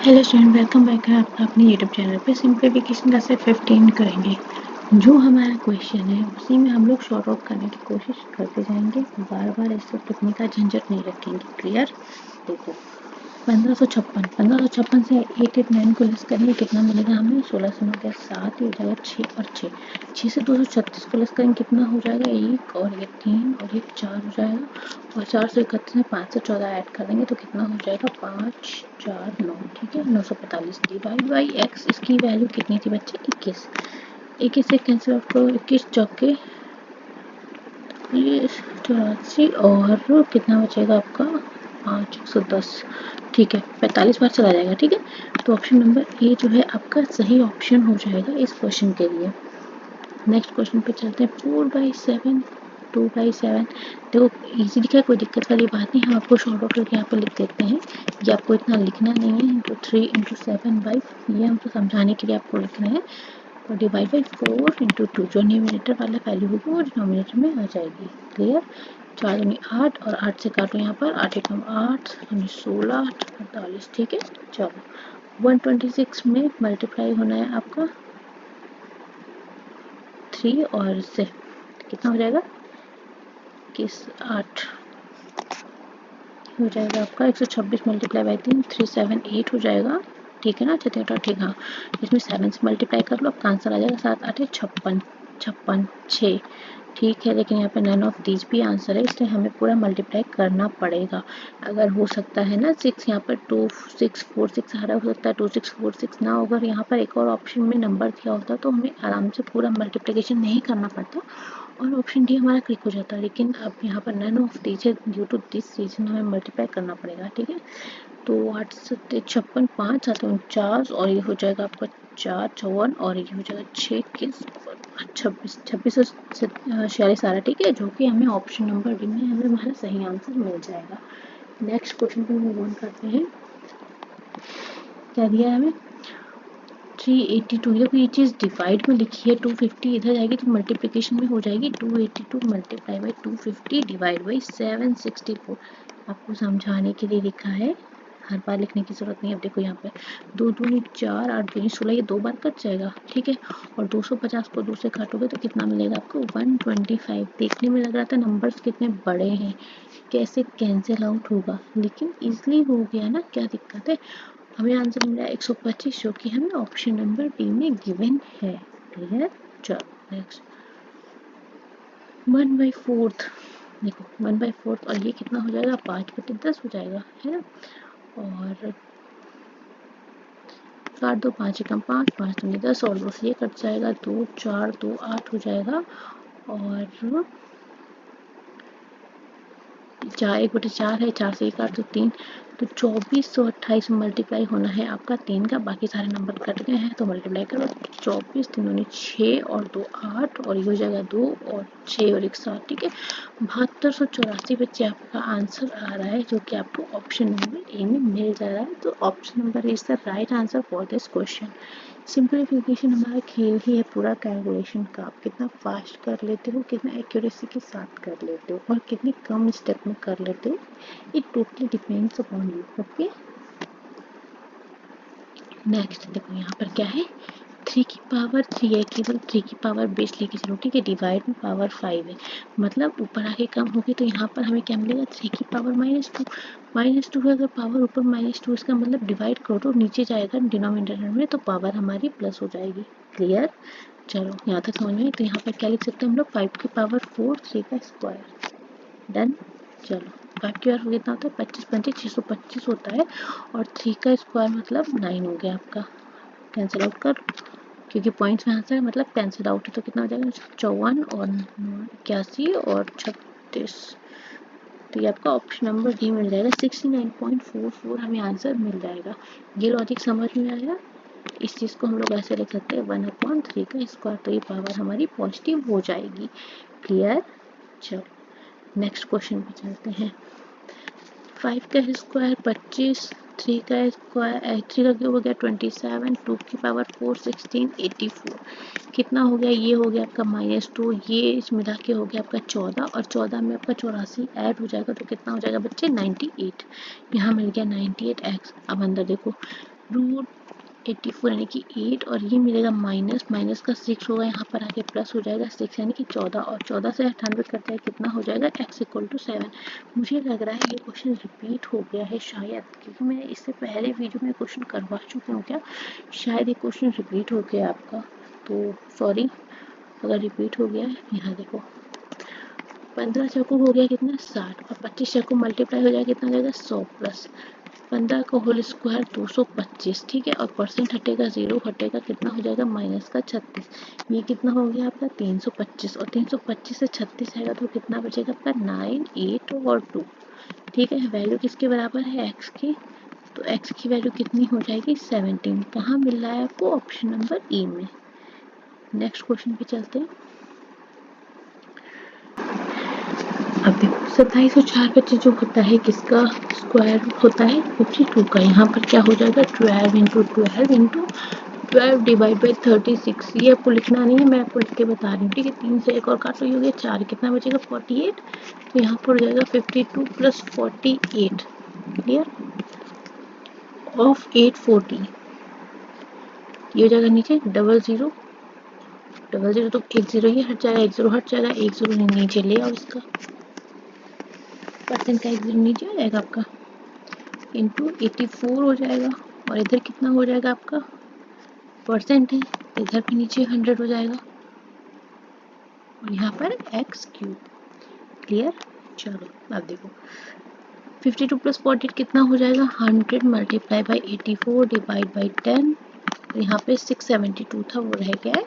Hello student, welcome back है आपका अपने यूट्यूब चैनल पे। सिंप्लीफिकेशन का सेट 15 करेंगे। जो हमारा क्वेश्चन है उसी में हम लोग शॉर्ट आउट करने की कोशिश करते जाएंगे, बार बार इससे लिखने का झंझट नहीं रखेंगे। क्लियर? देखो 1556 से 889 को लेस करेंगे, कितना मिलेगा हमें? 16 से 9 गया 7, ये हो जाएगा 6 और 6 से 236 को लेस करेंगे, कितना हो जाएगा? 1 और ये 3 और ये 4 हो जाएगा, और 4 से 31 में 5 से 14 ऐड कर देंगे तो कितना हो जाएगा? 5 4 9, ठीक है, 945 डिवाइड बाई एक्स। इसकी वैल्यू कितनी थी बच्चे? 21। 21 से कैंसिल आउट करो, 21 चौके 84 और कितना बचेगा आपका? 5 110, ठीक है, 45 बार चला जाएगा। ठीक है, तो ऑप्शन नंबर ए जो है आपका सही ऑप्शन हो जाएगा इस क्वेश्चन के लिए। नेक्स्ट क्वेश्चन पे चलते हैं। 4/7 2/7, देखो इजी लिखा है, कोई दिक्कत वाली बात नहीं। हम आपको शॉर्ट आउट करके यहाँ पर लिख देते हैं, ये आपको इतना लिखना नहीं है। इंटू 3 इंटू 7/, ये हमको समझाने के लिए आपको लिखना है, और डिवाइड बाई 4 इंटू 2, जो न्यूमिनेटर वाला वैल्यू होगी वो डिनोमिनेटर में आ जाएगी। क्लियर? 4 दूनी 8 और 8 से काटो यहाँ पर, 8 एकम 8 यानी 16 8 48, ठीक है। चलो 126 में मल्टीप्लाई होना है आपका 3 और से, कितना हो जाएगा? 8 हो जाएगा आपका 126 मल्टीप्लाई बाई 3, 378 हो जाएगा। ठीक है ना? अच्छा ठीक, हाँ, इसमें 7 से मल्टीप्लाई कर लो, आपका आंसर आ जाएगा 7 8 56 56 6, ठीक है। लेकिन यहाँ पे नन ऑफ दीज भी आंसर है, इसलिए हमें पूरा मल्टीप्लाई करना पड़ेगा। अगर हो सकता है ना 6 यहाँ पर 2 6 4 6 आ रहा हो सकता है 2 6 4 6 ना, अगर यहाँ पर एक और ऑप्शन में नंबर दिया होता तो हमें आराम से पूरा मल्टीप्लिकेशन नहीं करना पड़ता और ऑप्शन डी हमारा क्लिक हो जाता है। लेकिन अब यहाँ पर नन ऑफ दीज है, ड्यू टू दिस रीजन हमें मल्टीप्लाई करना पड़ेगा। ठीक है, तो 8 से 56 5 7 49 और ये हो जाएगा आपका 4 54 और ये हो जाएगा 6 21 26 26 और 46 आ रहा है। ठीक है, जो कि हमें ऑप्शन नंबर डी में हमें हमारा सही आंसर मिल जाएगा। नेक्स्ट क्वेश्चन पे मूव ऑन करते हैं। क्या दिया है हमें? 382, देखो ये चीज़ डिवाइड में लिखी है, 250 इधर जाएगी तो मल्टीप्लिकेशन में हो जाएगी। 282 मल्टीप्लाई बाई 250 डिवाइड बाई 764, आपको समझाने के लिए लिखा है, हर बार लिखने की जरूरत नहीं है। अब देखो यहाँ पे 2 दूनी 4 8 दूनी 16, ये 2 बार कट जाएगा। ठीक है, और 250 को 2 से काटोगे तो कितना मिलेगा आपको? 125। देखने में लग रहा था नंबर्स कितने बड़े हैं, कैसे कैंसिल आउट होगा, लेकिन इजली हो गया ना, क्या दिक्कत है? हमें आंसर मिला 125, जो कि हमें ऑप्शन नंबर बी में गिवन है। क्लियर? चलो नेक्स्ट 1/4, देखो 1/4 और ये कितना हो जाएगा? 5/10 हो जाएगा, है ना? और काट दो, 5 एकम 5 5 दूनी 10 और 2 से ये कट जाएगा, 2 4 2 8 हो जाएगा, और 4 1/4 है, 4 से 1 काट दो 3, तो 2428 मल्टीप्लाई होना है आपका 3 का। बाकी सारे नंबर कट गए हैं तो मल्टीप्लाई करो, 24 3 दूनी 6 और 2 8 और ये हो जाएगा 2 और 6 और 1 7, ठीक है। 7284 बच्चे आपका आंसर आ रहा है, जो कि आपको ऑप्शन नंबर ए में मिल जा रहा है। तो option number is the right answer for this question. Simplification हमारा खेल ही है पूरा कैलकुलेशन का, आप कितना फास्ट कर लेते हो, कितना एक्यूरेसी के साथ कर लेते हो और कितने कम स्टेप में कर लेते हो, it totally depends upon you. Okay, next देखो यहाँ पर क्या है, 3 की पावर 3 है, केवल 3 की पावर बेस लेके चलो। ठीक है, डिवाइड में पावर 5 है, मतलब ऊपर आके कम होगी तो यहाँ पर हमें क्या मिलेगा? 3 की पावर -2 है। अगर पावर ऊपर -2, इसका मतलब डिवाइड करो तो नीचे जाएगा डिनोमिनेटर में, तो पावर हमारी प्लस हो जाएगी। क्लियर? चलो यहाँ तक समझ में। तो यहाँ पर क्या लिख सकते हैं हम लोग? 5 की पावर 4 3 का स्क्वायर। डन। चलो 5 की पावर कितना होता है? 25 25 625 होता है, और 3 का स्क्वायर मतलब 9 हो गया आपका। कैंसिल आउट कर, क्योंकि पॉइंट्स में आंसर है, मतलब कैंसिल आउट है, तो कितना हो जाएगा? 54 और 81 और 36, तो ये आपका ऑप्शन नंबर डी मिल जाएगा। 69.44 हमें आंसर मिल जाएगा। ये लॉजिक समझ में आया? इस चीज़ को हम लोग ऐसे लिख सकते हैं 1/3 का स्क्वायर, तो ये पावर हमारी पॉजिटिव हो जाएगी। क्लियर? चलो नेक्स्ट क्वेश्चन पे चलते हैं। 5 का स्क्वायर 25, 3 का स्क्वायर 3 का क्यूब हो गया 27, 2 की पावर 4 16 84, कितना हो गया? ये हो गया आपका -2, ये इस मिला के हो गया आपका 14, और 14 में आपका 84 ऐड हो जाएगा तो कितना हो जाएगा बच्चे? 98। यहाँ मिल गया 98x। अब अंदर देखो √84 यानी कि 8 और ये मिलेगा माइनस, माइनस का 6 होगा, यहाँ पर आके प्लस हो जाएगा 6 यानी कि 14 और 14 से 98 करता है कितना हो जाएगा x=7। मुझे लग रहा है ये क्वेश्चन रिपीट हो गया है शायद, क्योंकि मैं इससे पहले वीडियो में क्वेश्चन करवा चुकी हूँ क्या, शायद ये क्वेश्चन रिपीट हो गया आपका, तो सॉरी अगर रिपीट हो गया है। यहाँ देखो 15 चाकू हो गया कितना 60 और 25 चाकू मल्टीप्लाई हो जाएगा कितना हो जाएगा 100 प्लस 15 का होल स्क्वायर 225, ठीक है, और परसेंट हटेगा 0 हटेगा कितना हो जाएगा माइनस का 36। ये कितना हो गया आपका 325 और 325 से 36 आएगा तो कितना बचेगा आपका 9, 8 और 2, ठीक है। वैल्यू किसके बराबर है x की, तो x की वैल्यू कितनी हो जाएगी 17। कहाँ मिल रहा है आपको, ऑप्शन नंबर ई में। नेक्स्ट क्वेश्चन पे चलते हैं। अब देखो 2704 जो होता है किसका स्क्वायर रूट होता है 52 का। यहाँ पर क्या हो जाएगा 12 इंटू 12 इंटू 12 डिवाइड बाई 36। ये आपको लिखना नहीं है, मैं आपको लिख के बता रही हूँ, ठीक है। 3 से एक और काटो, ये हो गया 4, कितना बचेगा 48, तो यहाँ पर हो जाएगा 52 प्लस 48 क्लियर ऑफ 840। ये हो जाएगा नीचे डबल जीरो तो एक जीरो ये हट जाएगा, एक जीरो हट जाएगा, एक जीरो नीचे ले और इसका परसेंट का एक जीरो नीचे आ जाएगा आपका इंटू 84 हो जाएगा, और इधर कितना हो जाएगा आपका परसेंट है, इधर भी नीचे 100 हो जाएगा और यहाँ पर x³ क्लियर। चलो अब देखो 52 प्लस 48 कितना हो जाएगा 100 मल्टीप्लाई बाई 84 डिवाइड बाई 10, यहाँ पे 672 था वो रह गया है,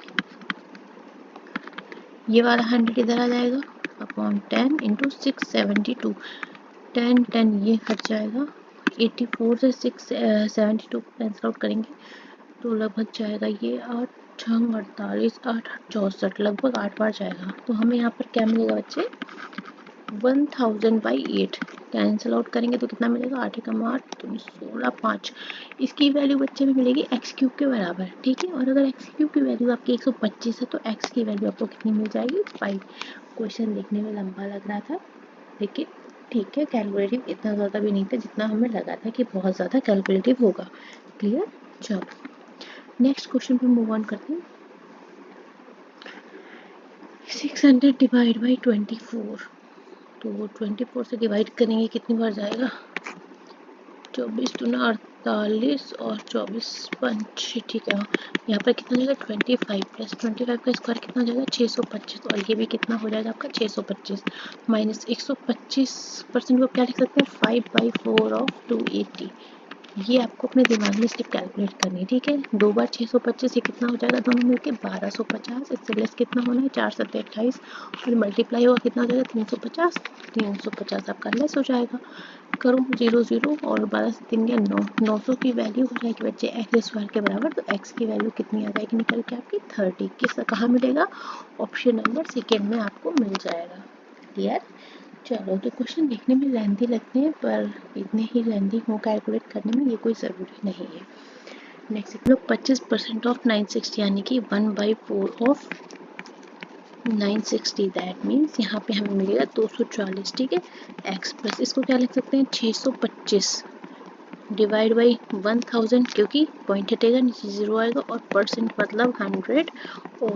ये वाला 100 इधर आ जाएगा अपॉन 10 इंटू 672, 10 10 ये हट जाएगा, 84 से 672 कैंसिल आउट करेंगे तो लगभग जाएगा ये 8 6 48 8 64 लगभग 8 बार जाएगा, तो हमें यहाँ पर क्या मिलेगा बच्चे 1000/8 कैंसिल आउट करेंगे तो कितना मिलेगा 8 एकम 8 तो 16 5। इसकी वैल्यू बच्चे में मिलेगी x³ के बराबर, ठीक है। और अगर x³ की वैल्यू आपकी 125 है तो x की वैल्यू आपको कितनी मिल जाएगी 5। क्वेश्चन देखने में लंबा लग रहा था लेकिन ठीक है, कैलकुलेटिव इतना ज़्यादा भी नहीं था जितना हमें लगा था कि बहुत ज़्यादा कैलकुलेटिव होगा, क्लियर। चलो नेक्स्ट क्वेश्चन पे मूव ऑन करते हैं। 600 डिवाइड बाई 24, तो 24 से डिवाइड करेंगे कितनी बार जाएगा 24 दूना 48 और 24 पंच, ठीक है। यहाँ पर कितना जाएगा 25 प्लस 25 का स्क्वायर कितना हो जाएगा 625, और ये भी कितना हो जाएगा आपका 625 माइनस 125% को क्या लिख सकते हैं 5/4 ऑफ 280। ये आपको अपने दिमाग में स्टेप कैलकुलेट करनी है, ठीक है। 2 बार 625 ये कितना हो जाएगा दोनों मिलके 1250, इससे लेस कितना होना है 4 7 28 और मल्टीप्लाई होगा कितना हो जाएगा 350, 350 आपका लेस हो जाएगा। करो 0 0 और 12 से 3 गया 9, 900 की वैल्यू हो जाएगी बच्चे x² के बराबर, तो x की वैल्यू कितनी आ जाएगी निकल के आपकी 30। किस कहाँ मिलेगा ऑप्शन नंबर सेकेंड में आपको मिल जाएगा, क्लियर। चलो तो क्वेश्चन देखने में लेंथी लगते हैं पर इतने ही लेंथी हो कैलकुलेट करने में ये कोई ज़रूरी नहीं है। नेक्स्ट लोग 25% ऑफ 960 यानी कि 1/4 ऑफ 960, दैट मीन्स यहाँ पे हमें मिलेगा 240, ठीक है। x प्लस इसको क्या लिख सकते हैं 625 डिवाइड बाई 1000 क्योंकि पॉइंट हटेगा नीचे 0 आएगा और परसेंट मतलब 100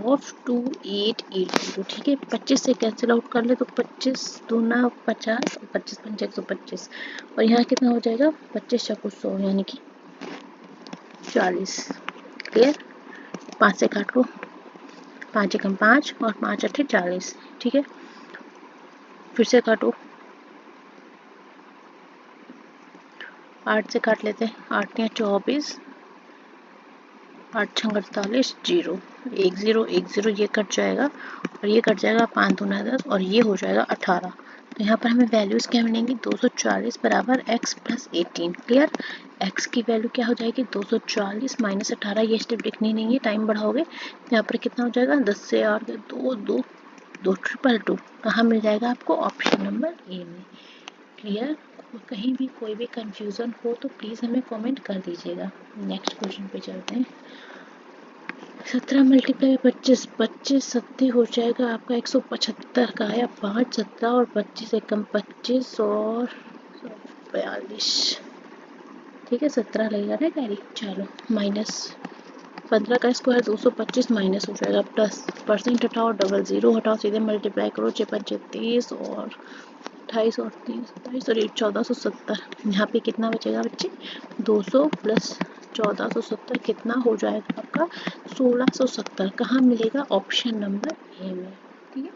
ऑफ 2880, ठीक है। 25 से कैंसिल आउट कर ले तो 25 दूना 50 और 25 पंच 125 और यहाँ कितना हो जाएगा 25 चौको 100 यानी कि 40, क्लियर। 5 से काट लो 5 एकम 5 और 5 8 40, ठीक है। फिर से काटो 8 से काट लेते हैं 8 या 24 8 6 48 0 1 0 1 0 ये कट जाएगा और ये कट जाएगा 5 दूना 10 और ये हो जाएगा 18। तो यहाँ पर हमें वैल्यूज क्या मिलेंगी 240 बराबर x प्लस 18, क्लियर। x की वैल्यू क्या हो जाएगी 240 माइनस 18, ये स्टेप लिखनी नहीं है टाइम बढ़ाओगे तो यहाँ पर कितना हो जाएगा 10 से और 2 2 2 2 कहाँ मिल जाएगा आपको ऑप्शन नंबर ए में, क्लियर। कहीं भी कोई भी कंफ्यूजन हो तो प्लीज़ हमें कमेंट कर दीजिएगा। नेक्स्ट क्वेश्चन पे चलते हैं। 17 मल्टीप्लाई 25, 25 सत्ती हो जाएगा आपका 175 का आया 5 17 और 25 एकम 25 और 42, ठीक है, 17 लगेगा ना कैरी। चलो माइनस 15 का स्क्वायर 225 माइनस हो जाएगा, प्लस परसेंट हटाओ, डबल जीरो हटाओ, सीधे मल्टीप्लाई करो, 6 और 28 और 30 27 और 1470। यहाँ पे कितना बचेगा बच्चे, 200 प्लस 1470 कितना हो जाएगा आपका 1670। कहाँ मिलेगा, ऑप्शन नंबर ए में। ठीक है,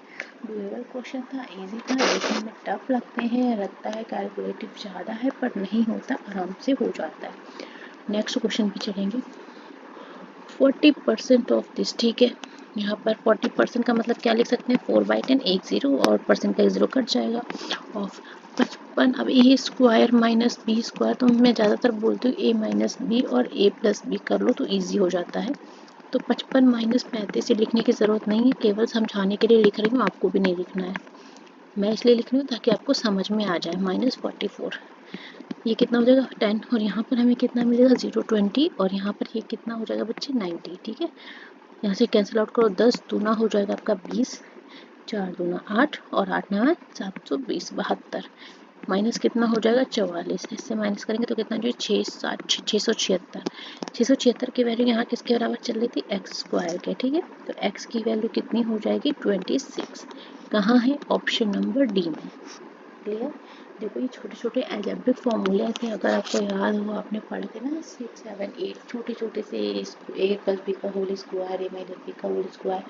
डुएबल क्वेश्चन था, इजी था, देखने में टफ लगते हैं, लगता है कैलकुलेटिव ज़्यादा है पर नहीं होता, आराम से हो जाता है। नेक्स्ट क्वेश्चन पे चलेंगे। 40% ऑफ दिस, ठीक है, यहाँ पर 40% का मतलब क्या लिख सकते हैं, 4/10 एक जीरो और परसेंट का एक जीरो कट जाएगा, ऑफ 55। अब ए स्क्वायर माइनस बी स्क्वायर, तो मैं ज़्यादातर बोलती हूँ ए माइनस बी और ए प्लस बी कर लो तो ईजी हो जाता है। तो 55 माइनस 35 लिखने की ज़रूरत नहीं है, केवल समझाने के लिए लिख रही हूँ, आपको भी नहीं लिखना है। मैं इसलिए लिख रही हूँ ताकि आपको समझ में आ जाए। -44 ये कितना हो जाएगा 10 और यहाँ पर हमें कितना मिलेगा 0 20 और यहाँ पर ये कितना हो जाएगा बच्चे 90। ठीक है, यहाँ से कैंसिल आउट करो, 10 दूना हो जाएगा आपका 20, 4 दूना 8 और 8 9 720 72 माइनस कितना हो जाएगा 44। इससे माइनस करेंगे तो कितना जो 676 की वैल्यू यहाँ किसके बराबर चल रही थी, एक्स स्क्वायर के। ठीक है, तो एक्स की वैल्यू कितनी हो जाएगी 26। कहाँ है, ऑप्शन नंबर डी में। क्लियर। देखो ये छोटे छोटे अलजेब्रिक फॉर्मूले थे, अगर आपको याद हो, आपने पढ़े थे ना 6 7 8 छोटे छोटे से, ए प्लस बी का होल स्क्वायर, ए माइनस बी का होल स्क्वायर,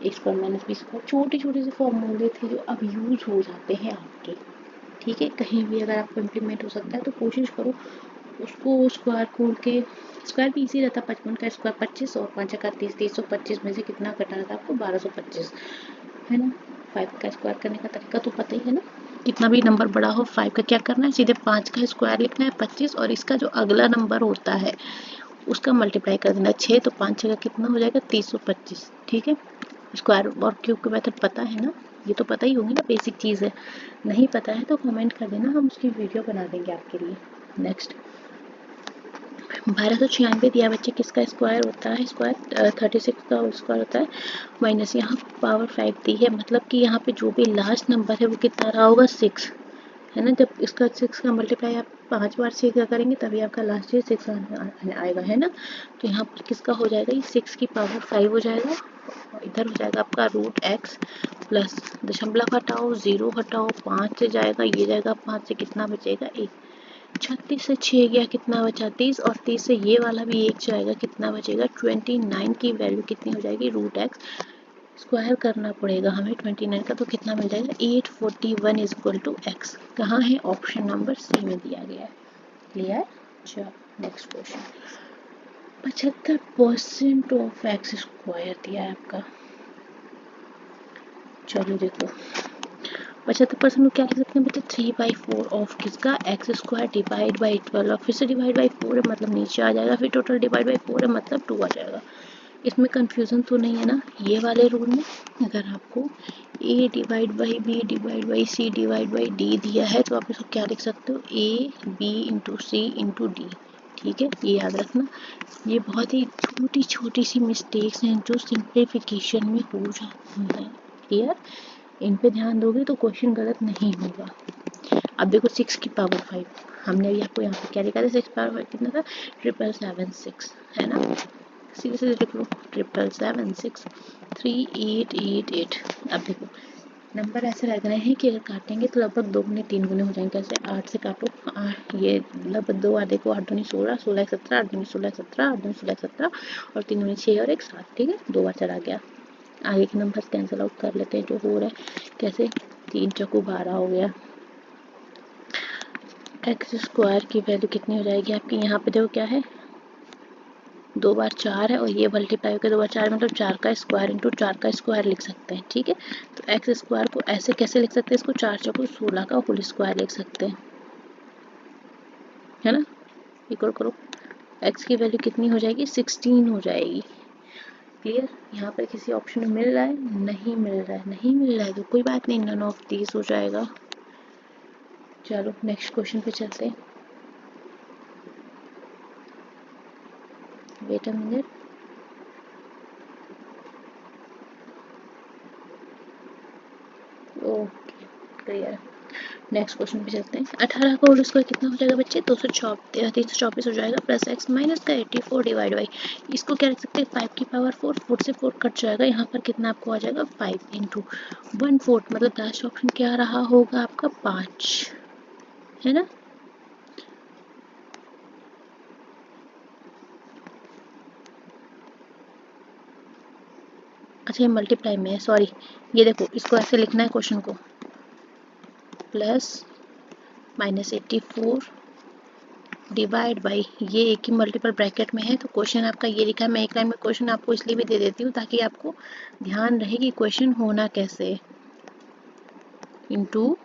ए स्क्वायर माइनस बी स्क्वायर, छोटे छोटे से फॉर्मूले थे जो अब यूज हो जाते हैं आपके। ठीक है, कहीं भी अगर आपको इम्प्लीमेंट हो सकता है तो कोशिश करो उसको स्क्वायर खोल के। स्क्वायर भी इजी रहता, 55 का स्क्वायर 25 और 5 का 30, 325 में से कितना कटाना था आपको 1225, है ना। 5 का स्क्वायर करने का तरीका तो पता ही है ना, कितना भी नंबर बड़ा हो 5 का क्या करना है, सीधे 5 का स्क्वायर लिखना है 25 और इसका जो अगला नंबर होता है उसका मल्टीप्लाई कर देना 6, तो 5 6 का कितना हो जाएगा 325। ठीक है, स्क्वायर और क्यूब का मेथड पता है ना, ये तो पता ही होगी ना, बेसिक चीज़ है। नहीं पता है तो कमेंट कर देना, हम उसकी वीडियो बना देंगे आपके लिए। नेक्स्ट 1296 दिया बच्चे, किसका स्क्वायर होता है, स्क्वायर 36 का स्क्वायर होता है, माइनस यहाँ पावर 5 दी है, मतलब कि यहाँ पे जो भी लास्ट नंबर है वो कितना रहा होगा 6, है ना। जब इसका 6 का मल्टीप्लाई आप 5 बार 6 का करेंगे तभी आपका लास्ट ईयर 6 आएगा, है ना। तो यहाँ पर किसका हो जाएगा, ये 6 की पावर 5 हो जाएगा, इधर हो जाएगा आपका √x प्लस दशमलव हटाओ, 0 हटाओ, 5 से जाएगा, ये जाएगा 5 से कितना बचेगा 1, 36 से 6 गया कितना बचा 30 और 30 से ये वाला भी 1 जाएगा, कितना बचेगा 29 की वैल्यू कितनी हो जाएगी √x, स्क्वायर करना पड़ेगा हमें 29 का, तो कितना मिल जाएगा 841 इज इक्वल टू x। कहाँ है, ऑप्शन नंबर सी में दिया गया है। क्लियर। चलो next question, 75% of x square दिया है आपका। चलो देखो 75% को क्या लिख सकते हैं बच्चे, 3/4 ऑफ किसका, एक्स स्क्वायर डिवाइड बाई 12, फिर से डिवाइड बाई 4 है मतलब नीचे आ जाएगा, फिर टोटल डिवाइड बाई 4 है मतलब 2 आ जाएगा। इसमें कंफ्यूजन तो नहीं है ना, ये वाले रूल में अगर आपको a divide by B divide by C divide by D दिया है तो आप इसको क्या लिख सकते हो, a b into C into D. ठीक है, ये याद रखना, ये बहुत ही छोटी छोटी सी मिस्टेक्स हैं जो सिंप्लीफिकेशन में हो जाती हैं। क्लियर, इन पे ध्यान दोगे तो क्वेश्चन गलत नहीं होगा। अब देखो 6 की पावर 5, हमने अभी आपको यहाँ पे क्या लिखा था, 6 पावर 5 कितना था 777 है ना, सीधे सीधे लिख लो 777 3888। अब देखो नंबर ऐसे लग रहे हैं कि अगर काटेंगे तो लगभग 2 गुने 3 गुने हो जाएंगे। कैसे, 8 से काटो, ये लगभग 2 आधे को 8 दूनी 16, 16 17, 8 दूनी 16 17, 8 दूनी 16 17 और 3 दूनी 6 और 1 7। ठीक है, 2 बार चला गया, आगे के नंबर कैंसिल आउट कर लेते हैं जो हो रहा है। कैसे, 3 चौको 12 हो गया, एक्स स्क्वायर की वैल्यू कितनी हो जाएगी आपकी, यहाँ पे देखो क्या है 2 बार 4 है और ये मल्टीप्लाई होकर 2 बार 4 मतलब 4 का स्क्वायर इंटू 4 का स्क्वायर लिख सकते हैं। ठीक है, तो एक्स स्क्वायर को ऐसे कैसे लिख सकते हैं, इसको 4 चौको 16 का होल स्क्वायर लिख सकते हैं, है ना। इक्वल करो, एक्स की वैल्यू कितनी हो जाएगी 16 हो जाएगी। क्लियर, यहाँ पर किसी ऑप्शन में मिल रहा है, नहीं मिल रहा है, नहीं मिल रहा है तो कोई बात नहीं, नन ऑफ दीज हो जाएगा। चलो नेक्स्ट क्वेश्चन पे चलते हैं। Wait a minute, okay clear. Next question पे चलते हैं। 18 का होल स्क्वायर कितना हो जाएगा बच्चे? 324 हो जाएगा, प्लस एक्स माइनस का 84 डिवाइड बाई, इसको क्या रख सकते हैं 5 की पावर 4, 4 से 4 कट जाएगा, यहाँ पर कितना आपको आ जाएगा 5 इंटू 1/4, मतलब लास्ट ऑप्शन क्या रहा होगा आपका 5, है ना। अच्छा ये मल्टीप्लाई में है, सॉरी, ये देखो इसको ऐसे लिखना है क्वेश्चन को, प्लस -84 डिवाइड बाई, ये एक ही मल्टीपल ब्रैकेट में है, तो क्वेश्चन आपका ये लिखा है। मैं एक लाइन में क्वेश्चन आपको इसलिए भी दे देती हूँ ताकि आपको ध्यान रहे कि क्वेश्चन होना कैसे, इंटू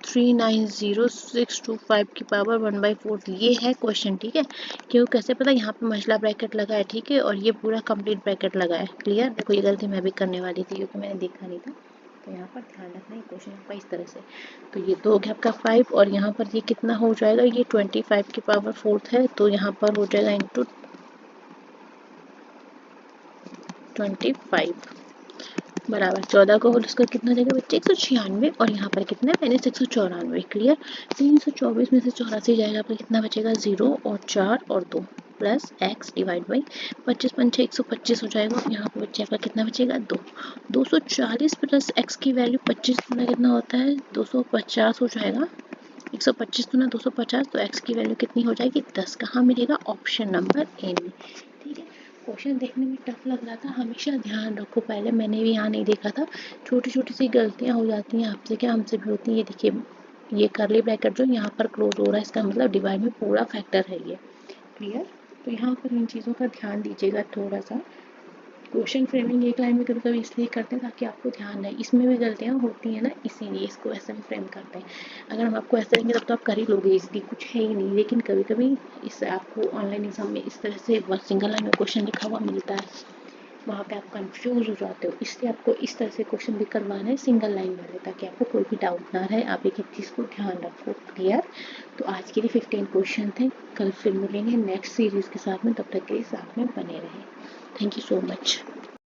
390,625 की पावर 1/4, ये है क्वेश्चन, ठीक है। क्यों कैसे पता, यहाँ पे मसला ब्रैकेट लगा है, ठीक है, और ये पूरा कंप्लीट ब्रैकेट लगा है। क्लियर, देखो ये गलती मैं भी करने वाली थी क्योंकि मैंने देखा नहीं था, तो यहाँ पर ध्यान रखना है क्वेश्चन आपका इस तरह से। तो ये तो हो गया आपका 5, और यहाँ पर ये कितना हो जाएगा, ये 25 की पावर 4 है, तो यहाँ पर हो जाएगा इंटू 25 बराबर 14 का होल स्क्वायर कितना जाएगा बच्चे 196, और यहाँ पर कितना है माइनस 194। क्लियर, 324 में से 84 जाएगा, आपका कितना बचेगा 0 और 4 और 2, प्लस एक्स डिवाइड बाई 25 पंचे 125 हो जाएगा, और यहाँ पर बच्चे आपका कितना बचेगा 2, 240 प्लस एक्स की वैल्यू 25 गुना कितना होता है 250 हो जाएगा, 125 गुना 250, तो एक्स की वैल्यू कितनी हो जाएगी 10, कहाँ मिलेगा ऑप्शन नंबर ए में। ठीक है, क्वेश्चन देखने में टफ लग रहा था, हमेशा ध्यान रखो, पहले मैंने भी यहाँ नहीं देखा था, छोटी छोटी सी गलतियाँ हो जाती हैं, आपसे क्या हमसे भी होती है। ये देखिए, ये करली ब्रैकेट जो यहाँ पर क्लोज हो रहा है, इसका मतलब डिवाइड में पूरा फैक्टर है ये। क्लियर, तो यहाँ पर इन चीज़ों का ध्यान दीजिएगा थोड़ा सा। क्वेश्चन फ्रेमिंग एक लाइन में कभी कभी इसलिए करते हैं ताकि आपको ध्यान रहे, इसमें भी गलतियाँ होती हैं ना, इसीलिए इसको ऐसे में फ्रेम करते हैं। अगर हम आपको ऐसे देंगे तब तो आप कर ही लोगे, इसकी कुछ है ही नहीं, लेकिन कभी कभी इससे आपको ऑनलाइन एग्जाम में इस तरह से सिंगल लाइन में क्वेश्चन लिखा हुआ मिलता है, वहाँ पे आप कंफ्यूज हो जाते हो, इसलिए आपको इस तरह से क्वेश्चन भी करवाना है सिंगल लाइन वाले, ताकि आपको कोई भी डाउट ना रहे, आप एक एक चीज़ को ध्यान रखो। क्लियर, तो आज के लिए 15 क्वेश्चन थे, कल फिर मिलेंगे नेक्स्ट सीरीज़ के साथ में, तब तक के लिए साथ में बने रहें। Thank you so much.